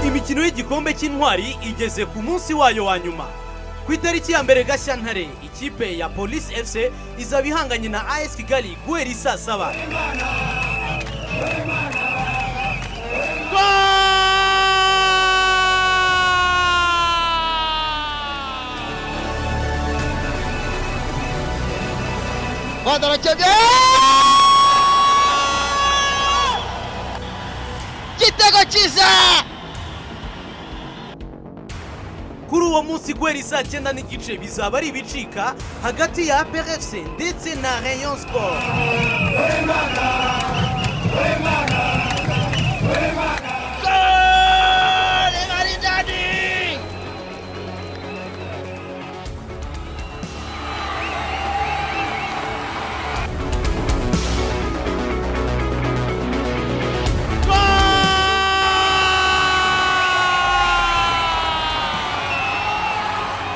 Imikino y'igikombe cy'intwari igeze ku munsi wayo wa nyuma. Ku itariki ya mbere Gashyantare, ikipe ya Police FC izaba ihanganye na AS Kigali guhera saa 7. Igitego cyiza! Kuri uwo munsi guhera saa 9 n'igice bizaba ari ibicika hagati ya APR FC ndetse na Rayon Sport.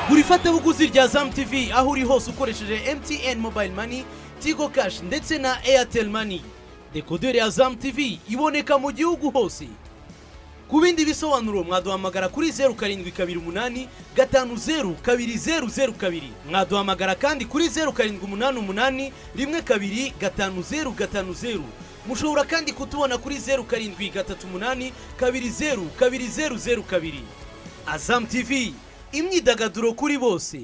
Gurifata buguzi rya Azam TV aho uri hose ukoresheje MTN Mobile Money, Tigo Cash ndetse na Airtel Money. Dekoderi ya Azam TV iboneka mu gihugu hose. Ku bindi bisobanuro mwaduhamagara kuri 0728 502002. Mwaduhamagara kandi kuri 0788 125050. Mushobora kandi kutubona kuri 0738 202002. Azam TV, imyidagaduro kuri bose.